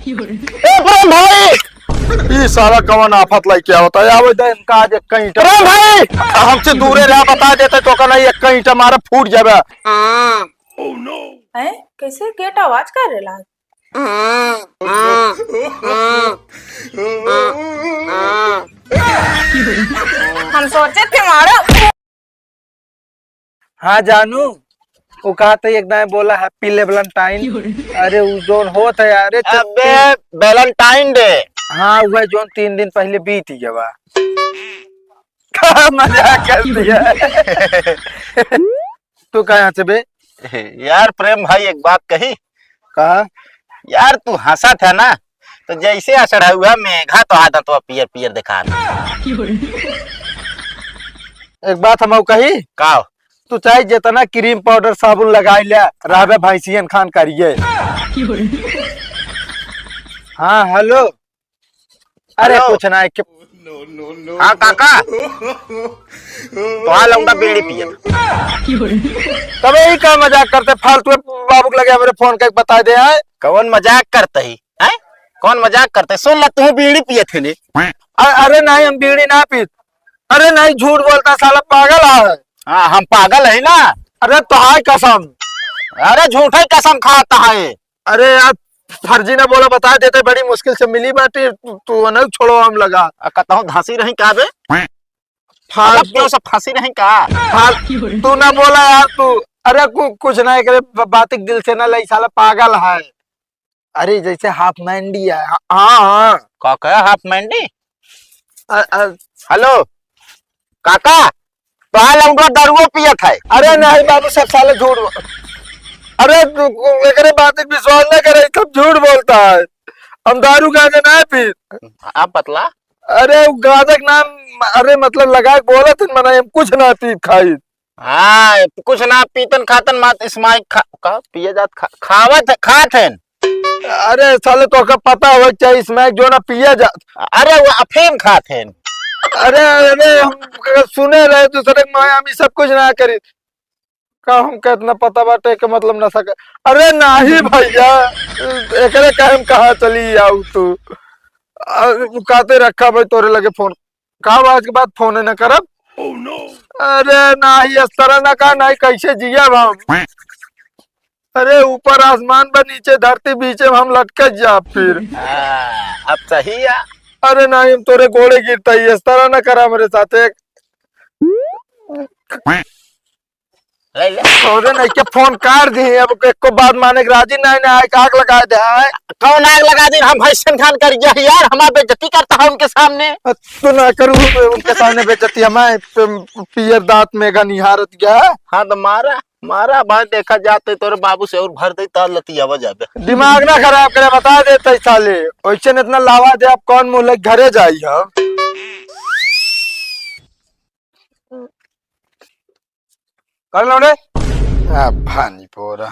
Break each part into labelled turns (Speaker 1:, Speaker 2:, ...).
Speaker 1: प्रेम भाई
Speaker 2: ये सारा कवन आफत लाई क्या होता है आवे दे इनका आज एक ईंट
Speaker 1: प्रेम भाई
Speaker 2: हमसे दूरे रहा बता देते तो कना एक ईंट मारे फूट जाबे।
Speaker 3: हैं कैसे गेट आवाज कर रेला? हम सोचे थे मारो।
Speaker 2: हाँ जानू वो कहा था एकदम बोला हैप्पी वैलेंटाइन। अरे वो जोन होता है अरे
Speaker 1: अबे वैलेंटाइन डे।
Speaker 2: हाँ वह जोन 3 दिन पहले बीत गया मजाक कर दिया तू कहाँ से बे?
Speaker 1: यार प्रेम भाई एक बात कही।
Speaker 2: कहा
Speaker 1: यार तू हंसा था ना तो जैसे असर हुआ मेघा तो आदत तो पियर पियर दिखा।
Speaker 2: एक बात हम कही
Speaker 1: का
Speaker 2: तू चाहे जितना क्रीम पाउडर साबुन लगाई लिया राबे भैंसियन खान करिए। हाँ हेलो अरे
Speaker 1: हेलो।
Speaker 2: कुछ ना
Speaker 1: हाँ काका तो आ लौंडा बीड़ी पिए
Speaker 2: तब यही का मजाक करते फालतू बाबू लगे मेरे फोन का बता दे है।
Speaker 1: कौन मजाक करते ही हैं? कौन मजाक करते? सुन ला तू बीड़ी पिए थे ने।
Speaker 2: अरे नहीं हम बीड़ी ना पी। अरे नहीं झूठ बोलता साला पागल है।
Speaker 1: हाँ हम पागल है ना।
Speaker 2: अरे तो हाय कसम।
Speaker 1: अरे झूठे कसम खाता है।
Speaker 2: अरे यार फर्जी ने बोला बता देते बड़ी मुश्किल से मिली बाटी तू नहीं छोड़ो हम लगा
Speaker 1: कहता हूँ धांसी रही का बे
Speaker 2: फालतू
Speaker 1: सब फांसी रही का।
Speaker 2: तू ना बोला यार तू। अरे कुछ नहीं करे बात दिल से ना लई साला पागल है। अरे जैसे हाफ मैंडी है। हाँ
Speaker 1: का कहा हाफ मैंडी?
Speaker 2: हाँ
Speaker 1: हेलो काका तो आ लौंडा दारुओ पियत है।
Speaker 2: अरे नहीं बाबू सब साले झूठ अरे एकरे बात विश्वास न करे सब झूठ बोलता है। हम दारू गांजा ना पी।
Speaker 1: आप बतला।
Speaker 2: अरे गांजा का नाम अरे मतलब लगा के बोला था मना हम कुछ ना पी खाई।
Speaker 1: हाँ कुछ ना पीतन खातन मात इसमाई का पिए जात खावत खात है।
Speaker 2: अरे साले तो का पता हो चाहिए इसमें जो ना पिए जा।
Speaker 1: अरे वो अफीम खात है।
Speaker 2: अरे अरे हम सुने रहे दूसरे माया हम सब कुछ ना करी का हम कितना पता बाटे के मतलब ना सके। अरे नहीं भैया एकरे का हम कहाँ चली आऊ तू काते रखा भाई तोरे लगे फोन का आज के बाद फोन न करब। अरे नहीं इस तरह ना का नहीं कैसे जिया हम। अरे ऊपर आसमान पर नीचे धरती बीचे हम लटक जा फिर।
Speaker 1: अब सही है।
Speaker 2: अरे नहीं हम तोरे गोड़े गिरता ही इस तरह ना करा मेरे साथ एक तोरे नहीं के फोन काट दी अब एक को बात माने के राजी नहीं ना आग लगा दे है।
Speaker 1: कौन आग लगा दी? हम भैसन खान कर यार हमारा बेइज्जती करता है उनके सामने।
Speaker 2: तू ना करू उनके सामने बेइज्जती हमारे पियर दांत में का निहारत गया।
Speaker 1: हाँ तो मारा मारा बात देखा जाते तोरे बाबू से और भर दे ताल लती आवाज आबे।
Speaker 2: दिमाग ना खराब करे बता देते साले वैसे इतना लावा दे आप कौन मुँह लग घरे जाई हम। कर लो रे भानी पोरा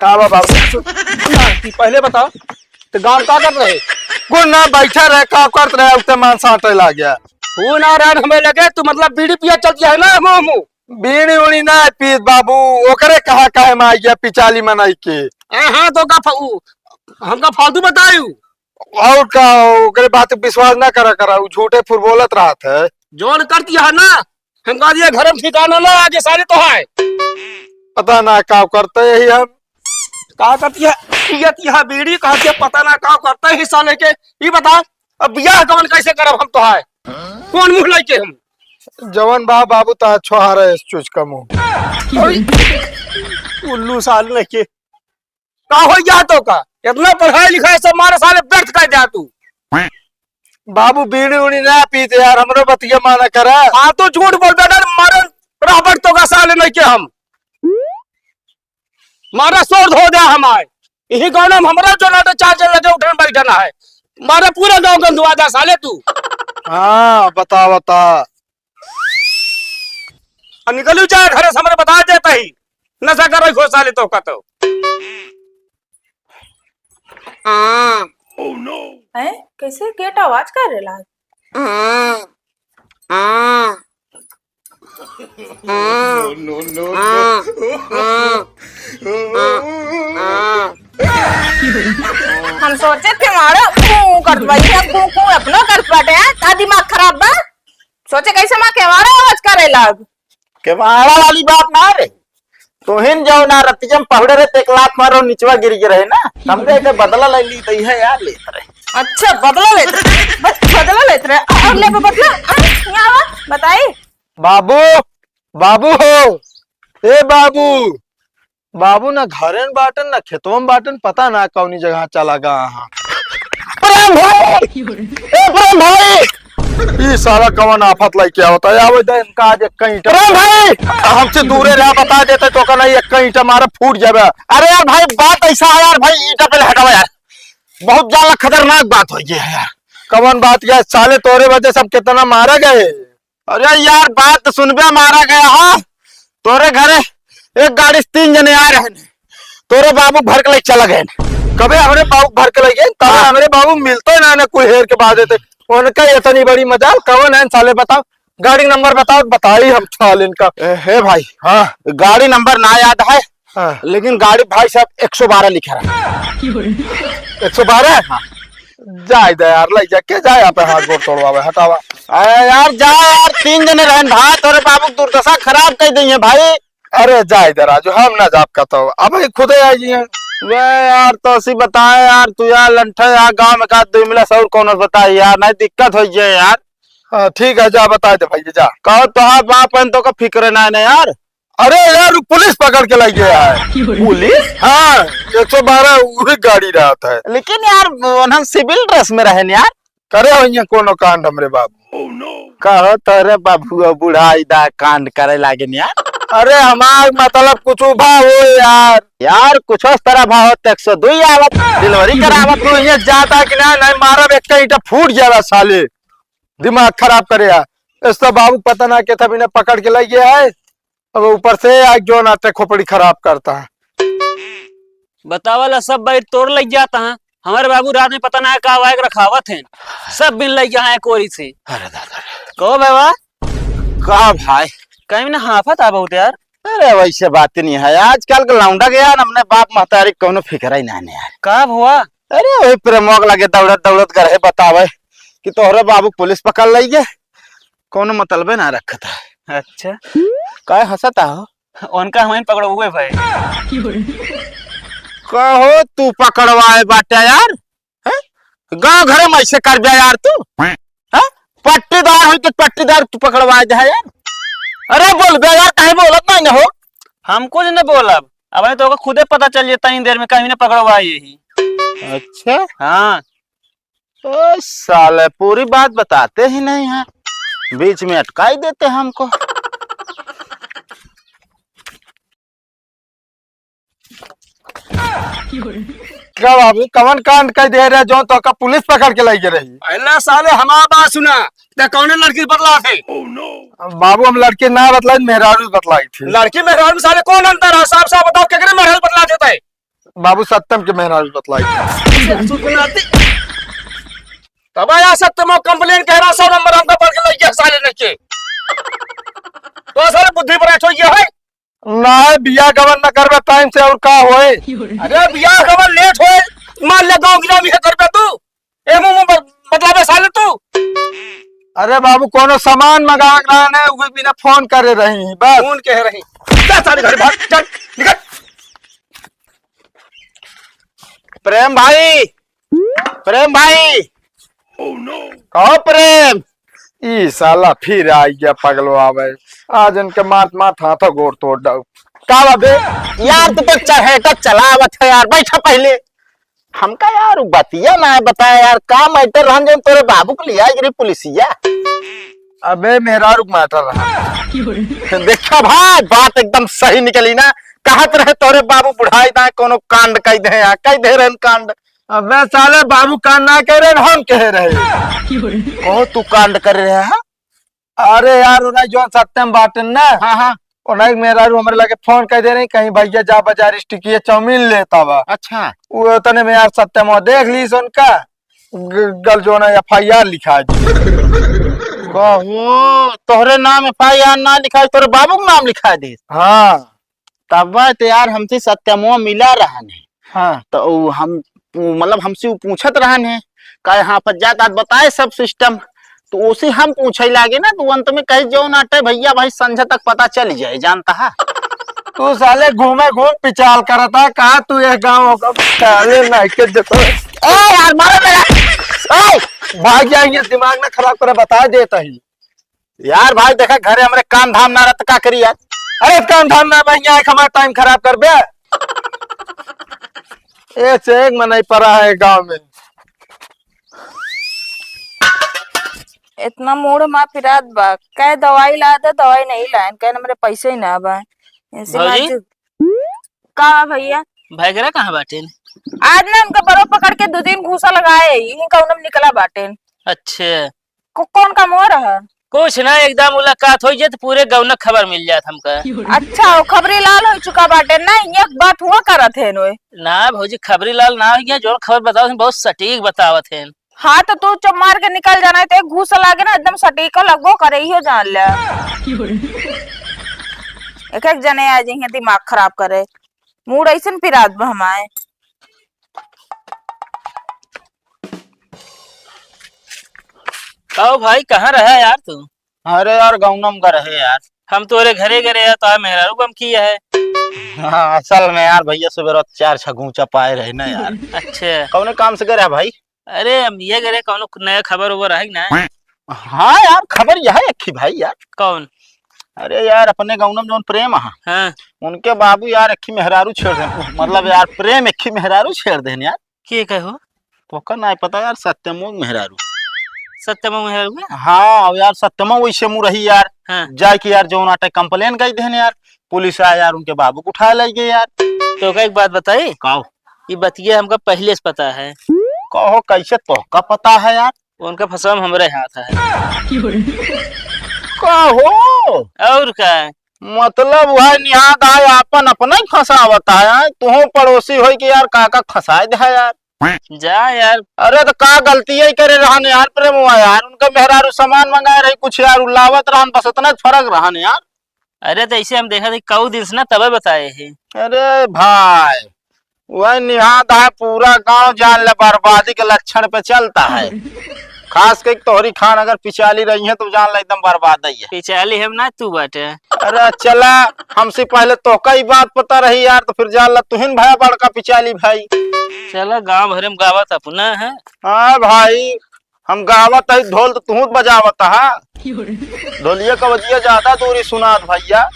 Speaker 2: का बाबू
Speaker 4: पहले बताओ तो गांव का कर रहे?
Speaker 2: को ना बैठा रहे का करत रहे उते मान साटे ला गया।
Speaker 4: तू ना रहन हमें लगे तू मतलब बीड़ी पिया चलती है ना मुंह
Speaker 2: बीड़ी उड़ी ना पीत बाबू ओकरे कहा काहे में आई गया पिचाली मनाई के।
Speaker 4: हाँ तो का हमका फालतू बतायू
Speaker 2: और का ओकरे बात विश्वास ना करा झूठे फुर बोलत रहा था।
Speaker 4: जोन करती है ना हम कहा दिया घर में ठिकाना ना आगे सारे तो है
Speaker 2: पता ना का करते यही हम
Speaker 4: का करती है पियती है बीड़ी कहा पता ना का करते है हिस्सा लेके ये बता अब बियाह कवन कैसे करब हम तो है कौन मुंह लेके हम
Speaker 2: जवन बाबू ता छोहारा है इस चूज का मुंह
Speaker 4: उल्लू साल लेके का हो गया तो का इतना पढ़ाई लिखाई सब मारे साले व्यर्थ कर दिया तू।
Speaker 2: बाबू बीड़ी उड़ी ना पीते यार हमरो बतिया माना करा।
Speaker 4: हाँ तो झूठ बोलते डर मारे रॉबर्ट तो का साले नहीं के हम मारा शोर धो दिया हमारे यही गाँव में हमारा जो ना चार्जर लगे उठने बैठना है मारा पूरा गाँव गंदुआ जा साले तू।
Speaker 2: हाँ बता
Speaker 4: निकलू जाए घर से हमारे बता देता ही नशा कर रही खो साले तो का तो।
Speaker 3: हैं कैसे गेट आवाज कर रेला? हम सोचे थे मारो कर अपनो कर पाटे हैं का दिमाग खराब बा सोचे कैसे माँ केवाड़ा आवाज करे लग
Speaker 1: केवाड़ा वाली बात ना रे तुहिन जाओ ना रतिजम पहुड़े रे ते एक लात मारो निचवा गिर गए रहे ना हमरे के बदला ले ली तो है यार ले रहे
Speaker 3: अच्छा बदला लेते रहे और ले बदला यहाँ बताई
Speaker 2: बाबू बाबू हो ए बाबू बाबू ना घरन बाटन ना खेतों बाटन पता ना कौनी जगह चला गया
Speaker 1: प्रेम भाई ए प्रेम भाई
Speaker 2: ये सारा कवन आफत लाई क्या होता है आवे दे इनका आज कहीं
Speaker 1: प्रेम भाई
Speaker 2: हमसे दूरे रहा बता देते तो कहना एक कहीं हमारा फूट जावे।
Speaker 1: अरे यार भाई बात ऐसा है यार भाई ईटा पे हटाओ यार बहुत ज्यादा खतरनाक बात हो गई है यार।
Speaker 2: कवन बात क्या साले तोरे वजह सब कितना मारा गए।
Speaker 1: अरे यार बात सुनबे मारा गया हाँ तोरे घरे एक गाड़ी से 3 जने आ रहे हैं तोरे बाबू भर के ले चला गए
Speaker 2: कभी हमारे बाबू भर के लगे तब हमारे बाबू मिलते ना कोई हेर के बाद देते उनका इतनी बड़ी मजाल कवन है साले बताओ गाड़ी नंबर बताओ बताई हम साल इनका।
Speaker 1: हे भाई
Speaker 2: हाँ
Speaker 1: गाड़ी नंबर ना याद है
Speaker 2: हाँ
Speaker 1: लेकिन गाड़ी भाई साहब 112 लिखा रहा
Speaker 2: 112 हाँ जाए दे यार ले जाके जाए यहाँ पे हाथ गोड़ तोड़वा हटावा।
Speaker 1: अरे यार जा यार 3 जने रहन भाई तोरे बाबू दुर्दशा खराब कर दी है भाई।
Speaker 2: अरे जाए दे राजू हम ना जाप का तो अब खुद आई है
Speaker 1: वे यार तो सी बताए यार तू यार लंठे यार गांव में का 2 मिला सौर कौन बताए यार नहीं दिक्कत हो जाए यार।
Speaker 2: हाँ ठीक है जा बता दे भाई जा
Speaker 1: कहो तो हाँ बाप तो का फिक्र ना है यार।
Speaker 2: अरे यार पुलिस पकड़ के लाई गया है
Speaker 1: पुलिस
Speaker 2: हाँ 112 वही गाड़ी रहता है
Speaker 1: लेकिन यार हम सिविल ड्रेस में रहे यार
Speaker 2: करे हो कोनो कांड हमरे बाबू
Speaker 1: कहो तोरे बाबू बूढ़ा इदा कांड करे लागे यार।
Speaker 2: अरे हमार मतलब कुछ उभा हो
Speaker 1: यार कुछ उस तरह भाव 102 आवत डिलीवरी करावत
Speaker 2: तू ये जाता कि ना नहीं मारा एक ईटा फूट जाएगा साले दिमाग खराब करे इस तो बाबू पता ना के था बिना पकड़ के लाई गया है अब ऊपर से आज जो नाते खोपड़ी खराब करता है
Speaker 5: बतावला सब बैठ तोड़ लग जाता है हमारे बाबू रात में पता ना है का रखावत है सब बिन लग गया है कोरी से।
Speaker 1: अरे दादा
Speaker 5: कहो बाबा
Speaker 1: कहा भाई
Speaker 5: कहीं ना हाफत आ बहुत यार।
Speaker 1: अरे वैसे बात नहीं है आजकल का लौंडा गया हमने बाप महतारी कोनो फिक्र ही ना यार।
Speaker 5: कब हुआ
Speaker 1: अरे वही प्रेमोक लगे दौड़त दौड़त करे बतावे कि तोहरे बाबू पुलिस पकड़ ली है कोनो मतलबे ना रखता है।
Speaker 5: अच्छा
Speaker 1: कहे हंसता हो
Speaker 5: उनका हमें पकड़ो हुए भाई
Speaker 1: कहो तू पकड़वाए बाटे यार गांव घरे में ऐसे कर दिया यार तू पट्टीदार हो तो पट्टीदार तू पकड़वाए जा यार। अरे बोल बे यार कहीं बोलत नहीं ना हो
Speaker 5: हम कुछ न बोला अब तो खुदे पता चल जाता इन देर में कहीं ना पकड़वा यही।
Speaker 1: अच्छा
Speaker 5: हाँ
Speaker 1: तो साले पूरी बात बताते ही नहीं है बीच में अटका ही देते हमको।
Speaker 2: क्या बाबू कवन कांड कर दे रहे जो तो का पुलिस पकड़ के लाई रही
Speaker 4: अल्लाह साले हमारा बात सुना ते कौन लड़की बदला थे
Speaker 2: बाबू हम लड़के ना बतलाई मेहरारू बतलाई थी
Speaker 4: लड़की मेहरारू में साले कौन अंतर है साफ साफ बताओ केकरे मेहरारू बदला देता है
Speaker 2: बाबू सत्यम के मेहरारू बतलाई थी
Speaker 4: तब आया सत्यम कंप्लेन कह रहा 100 नंबर हमका पढ़ के लगे साले लड़के तो साले बुद्धि पर हो गया है
Speaker 2: ना बिया गवन न करबे टाइम से और का होए।
Speaker 4: अरे बियाह खबर लेट होए मान ले गांव गिरा भी करबे तू ए मुंह बतलावे साले तू।
Speaker 2: अरे बाबू कोनो सामान मंगा रहा है वो बिना फोन करे रही बस
Speaker 4: कौन कह रही जा साले घर भाग चल निकल।
Speaker 1: प्रेम भाई कहो प्रेम
Speaker 2: ई साला फिर आई गया पगलो आवे आज इनके मार हाथों गोड़ तोड़ दो
Speaker 1: का बाबे यार तू तो चहेटा चलावत है यार बैठा पहले हमका यार बतिया ना बताया यार का मैटर रहन जो तोरे बाबू को लिया गिरी पुलिसिया।
Speaker 2: अबे मेहरारू मैटर रहा
Speaker 1: देखा भाई बात एकदम सही निकली ना कहत रहे तोरे बाबू बुढ़ाई ना कोनो कांड कह दे यार कह दे रहे कांड।
Speaker 2: अबे साले बाबू कांड ना कह रहे हम कह रहे
Speaker 1: कहो तू कांड कर रहे है।
Speaker 2: अरे यार उन्हें जो सत्यम बाटन ना
Speaker 1: हाँ हाँ
Speaker 2: उन्हें मेहरारू हमारे लगे फोन कर दे रही कहीं भैया जा बाजार स्टिकी चाउमीन लेता हुआ
Speaker 1: अच्छा
Speaker 2: वो तने में यार सत्यम देख ली उनका गल जो ना FIR लिखा
Speaker 1: कहो तोहरे नाम FIR ना लिखा तोरे बाबू का नाम लिखा दे।
Speaker 2: हाँ
Speaker 1: तब तो यार हमसे सत्यमो मिला रहा नहीं
Speaker 2: हाँ
Speaker 1: तो हम मतलब हमसे उ पूछत रहन है का यहाँ पर जात आज बताए सब सिस्टम, तो उसे हम पूछे लागे ना, तो अंत में कहे जो नाटे भैया भाई संझा तक पता चल जाए, जानता है।
Speaker 2: तू साले घूमे घूम पिचाल करता कहा तू ये गाँव का साले नाइके देखो
Speaker 1: ए यार मारो मेरा, ए
Speaker 2: भाग जाएंगे दिमाग में खराब करे बता देता ही।
Speaker 1: यार भाई देखा घरे हमारे काम धाम ना रहता का करी यार।
Speaker 2: अरे काम धाम ना भैया हमारा टाइम खराब कर बे। ये चेक में नहीं पड़ा है गांव में।
Speaker 3: इतना मूड मा फिरात बा, कह दवाई ला दे, दवाई नहीं लाइन, कह मेरे पैसे ही ना बा। ऐसे
Speaker 5: भौजी?
Speaker 3: का भैया
Speaker 5: भाईगरा कहाँ बाटे?
Speaker 3: आज ना उनका बरो पकड़ के 2 दिन घूसा लगाए, इनका उनम निकला बाटे।
Speaker 5: अच्छा
Speaker 3: कौन काम हो रहा?
Speaker 5: कुछ ना, एकदम मुलाकात हो जाए तो पूरे गाँव न खबर मिल जात हमका।
Speaker 3: अच्छा वो खबरी लाल हो चुका बाटे ना, एक बात हुआ करत है नो।
Speaker 5: ना भौजी खबरी लाल ना हो गया, जो खबर बताओ बहुत सटीक बतावत है।
Speaker 3: हाँ तो तू चुप मार के निकल जाना है, तो घूस लागे ना एकदम सटीक लगो करे ही हो जान ले। एक एक जने आ जाएंगे दिमाग खराब करे, मूड ऐसे फिरात बा हमारे।
Speaker 5: कहो भाई कहाँ रहा यार तू?
Speaker 1: अरे यार गौनम का रहे यार।
Speaker 5: हम तोरे घरे घरे है तो मेरा रूपम किया है।
Speaker 1: हाँ असल में यार भैया सुबह 4 घूचा पाए रहे ना यार।
Speaker 5: अच्छा
Speaker 1: कौन काम से करे भाई?
Speaker 5: अरे हम ये करे कौन नया खबर उबर है ना?
Speaker 1: हाँ यार खबर यह है भाई यार।
Speaker 5: कौन?
Speaker 1: अरे यार अपने गौनम जो प्रेम है,
Speaker 5: हाँ
Speaker 1: उनके बाबू यार अखी मेहरारू छेड़ दे, मतलब यार प्रेम अखी मेहरारू छेड़ देन यार।
Speaker 5: के कहो?
Speaker 1: तो का नहीं पता यार, सत्यमोग मेहरारू।
Speaker 5: सत्यमा मेहर में?
Speaker 1: हाँ यार सत्यमा वैसे मुँह रही यार।
Speaker 5: हाँ
Speaker 1: जाए कि यार जो नाटक कंप्लेन गई देन यार, पुलिस आया यार उनके बाबू को उठा ले गए यार।
Speaker 5: तो का एक बात बताई,
Speaker 1: कहो
Speaker 5: ये बतिया हमका पहले से पता है।
Speaker 1: कहो कैसे तो का पता है यार?
Speaker 5: उनका फसवा हमारे हाथ है।
Speaker 1: कहो
Speaker 5: और क्या?
Speaker 1: मतलब वह निहाद है अपन अपना ही फंसावता है, तुम पड़ोसी हो कि यार काका फंसाए दे यार।
Speaker 5: जा यार।
Speaker 1: अरे तो का गलती है करे रहने यार प्रेम हुआ यार, उनका मेहरारू सामान मंगाए रही कुछ यार उलावत रहन, बस इतना फर्क रहने यार।
Speaker 5: अरे तो ऐसे हम देखा थे कऊ दिन से ना तब बताए हैं।
Speaker 1: अरे भाई वह निहाद है, पूरा गांव जान ले बर्बादी के लक्षण पे चलता है। खास कर तोहरी खान अगर पिछाली रही है तो जान ले एकदम बर्बाद ही है।
Speaker 5: पिछाली हम ना तू बाटे।
Speaker 1: अरे चला हमसे पहले तो कई बात पता रही यार, तो फिर जान ला तुहिन भाई बड़का पिछाली भाई।
Speaker 5: चला गांव भरे में गावत अपना है।
Speaker 1: हाँ भाई हम गावत है, ढोल तो तू बजावत है, ढोलिया का वजिया ज्यादा दूरी सुनात भैया।